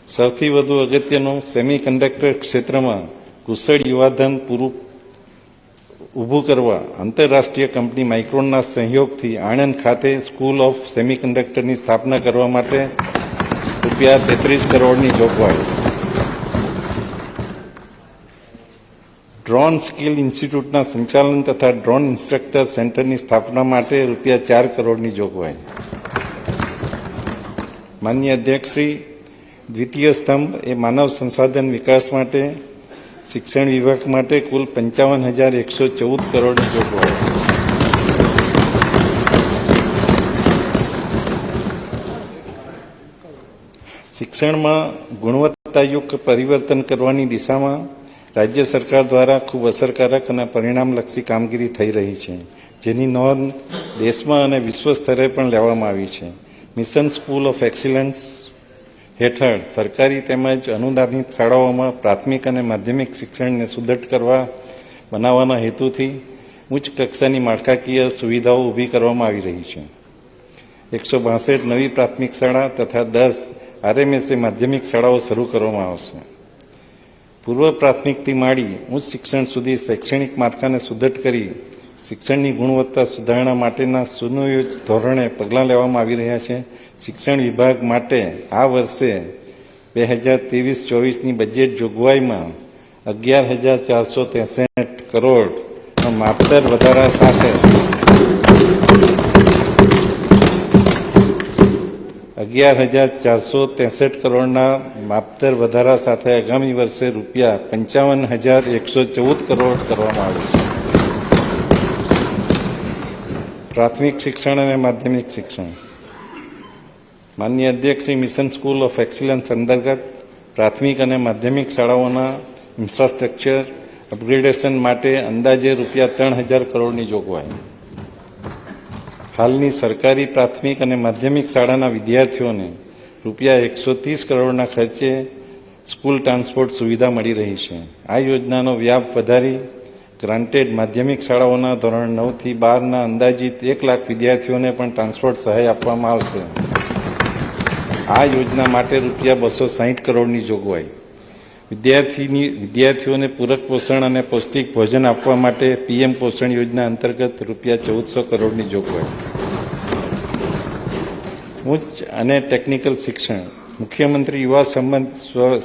સૌથી વધુ અગત્યનું સેમિકન્ડક્ટર ક્ષેત્રમાં કુશળ યુવાધન ઊભું કરવા આંતરરાષ્ટ્રીય કંપની માઇક્રોનના સહયોગથી આણંદ ખાતે સ્કૂલ ઓફ સેમિકન્ડક્ટરની સ્થાપના કરવા માટે ₹33 કરોડની જોગવાઈ. ડ્રોન સ્કિલ ઇન્સ્ટિટ્યૂટના સંચાલન તથા ડ્રોન ઇન્સ્ટ્રક્ટર સેન્ટરની સ્થાપના માટે ₹4 કરોડની જોગવાઈ. માનનીય અધ્યક્ષશ્રી, દ્વિતીય સ્તંભ એ માનવ સંસાધન વિકાસ માટે શિક્ષણ વિભાગ માટે કુલ 55,114 કરોડની જોગવાઈ. શિક્ષણમાં ગુણવત્તાયુક્ત પરિવર્તન કરવાની દિશામાં રાજ્ય સરકાર દ્વારા ખૂબ અસરકારક અને પરિણામલક્ષી કામગીરી થઈ રહી છે, જેની નોંધ દેશમાં અને વિશ્વ સ્તરે પણ લેવામાં આવી છે. મિશન સ્કૂલ ઓફ એક્સિલન્સ હેઠળ સરકારી તેમજ અનુદાનિત શાળાઓમાં પ્રાથમિક અને માધ્યમિક શિક્ષણને સુદૃઢ બનાવવાના હેતુથી ઉચ્ચ કક્ષાની માળખાકીય સુવિધાઓ ઊભી કરવામાં આવી રહી છે. 162 નવી પ્રાથમિક શાળા તથા 10 RMSA માધ્યમિક શાળાઓ શરૂ કરવામાં આવશે. પૂર્વ પ્રાથમિકથી માંડી ઉચ્ચ શિક્ષણ સુધી શૈક્ષણિક માળખાને સુદૃઢ કરી શિક્ષણની ગુણવત્તા સુધારણા માટેના સુનિયોજિત ધોરણે પગલાં લેવામાં આવી રહ્યા છે. શિક્ષણ વિભાગ માટે આ વર્ષે 2023-24ની બજેટ જોગવાઈમાં 11,463 કરોડનો માપદર વધારા સાથે 11,463 કરોડના માપદર વધારા સાથે આગામી વર્ષે ₹55,114 કરોડ કરવામાં આવે છે. પ્રાથમિક શિક્ષણ અને માધ્યમિક શિક્ષણ. માનનીય અધ્યક્ષ, મિશન સ્કૂલ ઓફ એક્સિલન્સ અંતર્ગત પ્રાથમિક અને માધ્યમિક શાળાઓના ઇન્ફ્રાસ્ટ્રક્ચર અપગ્રેડેશન માટે અંદાજે ₹3,000 કરોડની જોગવાઈ. હાલની સરકારી પ્રાથમિક અને માધ્યમિક શાળાના વિદ્યાર્થીઓને ₹130 કરોડના ખર્ચે સ્કૂલ ટ્રાન્સપોર્ટ સુવિધા મળી રહી છે. આ યોજનાનો વ્યાપ વધારી ગ્રાન્ટેડ માધ્યમિક શાળાઓના ધોરણ 9 થી 12ના અંદાજિત 1 લાખ વિદ્યાર્થીઓને પણ ટ્રાન્સપોર્ટ સહાય આપવામાં આવશે. આ યોજના માટે ₹260 કરોડની જોગવાઈ. વિદ્યાર્થીઓને પૂરક પોષણ અને પૌષ્ટિક ભોજન આપવા માટે PM પોષણ યોજના અંતર્ગત ₹1,400 કરોડની જોગવાઈ. ઉચ્ચ અને ટેકનિકલ શિક્ષણ. મુખ્યમંત્રી યુવા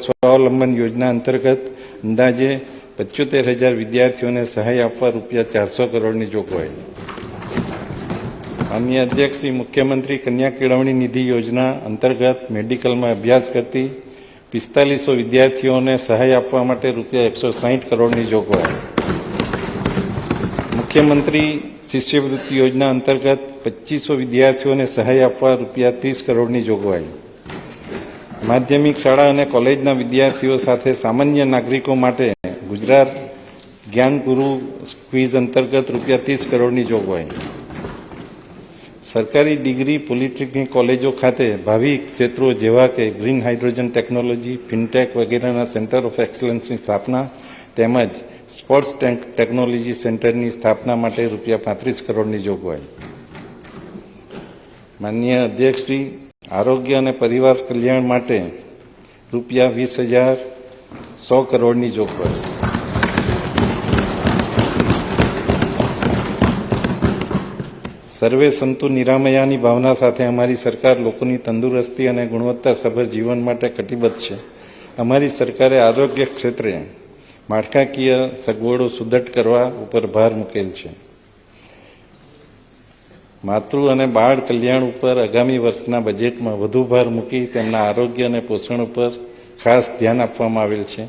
સ્વાવલંબન યોજના અંતર્ગત અંદાજે 75,000 વિદ્યાર્થીઓને સહાય આપવા ₹400 કરોડની જોગવાઈ. માનનીય અધ્યક્ષ, મુખ્યમંત્રી કન્યા કેળવણી નિધિ યોજના અંતર્ગત મેડિકલમાં અભ્યાસ કરતી 4500 વિદ્યાર્થીઓને સહાય આપવા માટે ₹160 કરોડની જોગવાઈ. મુખ્યમંત્રી શિષ્યવૃત્તિ યોજના અંતર્ગત 2500 વિદ્યાર્થીઓને સહાય આપવા ₹30 કરોડની જોગવાઈ. માધ્યમિક શાળા અને કોલેજના વિદ્યાર્થીઓ સાથે સામાન્ય નાગરિકો માટે ગુજરાત જ્ઞાન ગુરુ ક્વિઝ અંતર્ગત ₹30 કરોડની જોગવાઈ. સરકારી ડિગ્રી પોલિટેકનિક કોલેજો ખાતે ભાવિ ક્ષેત્રો જેવા કે ગ્રીન હાઇડ્રોજન ટેકનોલોજી, ફિનટેક વગેરેના સેન્ટર ઓફ એક્સલન્સની સ્થાપના તેમજ સ્પોર્ટ્સ ટેકનોલોજી સેન્ટરની સ્થાપના માટે ₹35 કરોડની જોગવાઈ. માનનીય અધ્યક્ષશ્રી, આરોગ્ય અને પરિવાર કલ્યાણ માટે ₹20,100 કરોડની જોગવાઈ. સર્વે સંતુ નિરામયાની ભાવના સાથે અમારી સરકાર લોકોની તંદુરસ્તી અને ગુણવત્તાસભર જીવન માટે કટિબદ્ધ છે. અમારી સરકારે આરોગ્ય ક્ષેત્રે માળખાકીય સગવડો સુદૃઢ કરવા ઉપર ભાર મૂકેલ છે. માતૃ અને બાળ કલ્યાણ ઉપર આગામી વર્ષના બજેટમાં વધુ ભાર મૂકી તેમના આરોગ્ય અને પોષણ ઉપર ખાસ ધ્યાન આપવામાં આવેલ છે.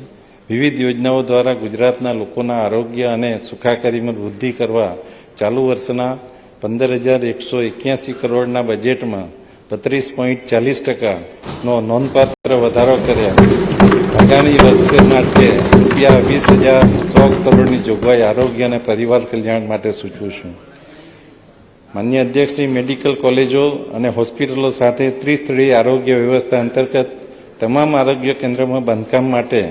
વિવિધ યોજનાઓ દ્વારા ગુજરાતના લોકોના આરોગ્ય અને સુખાકારીમાં વૃદ્ધિ કરવા ચાલુ વર્ષના 15,181 કરોડના બજેટમાં 32.40%નો નોંધપાત્ર વધારો કર્યા. આગામી વર્ષ માટે ₹20,100 કરોડની જોગવાઈ આરોગ્ય અને પરિવાર કલ્યાણ માટે સૂચવું છું. માન્ય અધ્યક્ષશ્રી, મેડિકલ કોલેજો અને હોસ્પિટલો સાથે ત્રિસ્તરીય આરોગ્ય વ્યવસ્થા અંતર્ગત તમામ આરોગ્ય કેન્દ્રમાં બાંધકામ માટે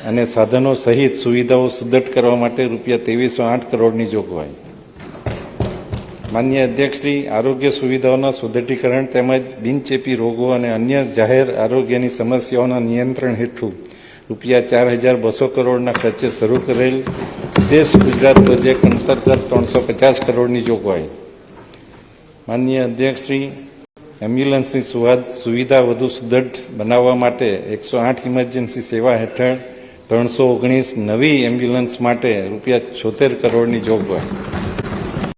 અને સાધનો સહિત સુવિધાઓ સુદૃઢ કરવા માટે ₹2308 કરોડની જોગવાઈ. માન્ય અધ્યક્ષશ્રી, આરોગ્ય સુવિધાઓના સુદૃઢીકરણ તેમજ બિનચેપી રોગો અને અન્ય જાહેર આરોગ્યની સમસ્યાઓના નિયંત્રણ હેઠળ રૂપિયા 4,200 કરોડના ખર્ચે શરૂ કરેલ વિશેષ ગુજરાત પ્રોજેક્ટ અંતર્ગત 350 કરોડની જોગવાઈ. માન્ય અધ્યક્ષશ્રી, એમ્બ્યુલન્સની સુવિધા વધુ સુદૃઢ બનાવવા માટે 108 ઇમરજન્સી સેવા હેઠળ 319 નવી એમ્બ્યુલન્સ માટે રૂપિયા 76 કરોડની જોગવાઈ.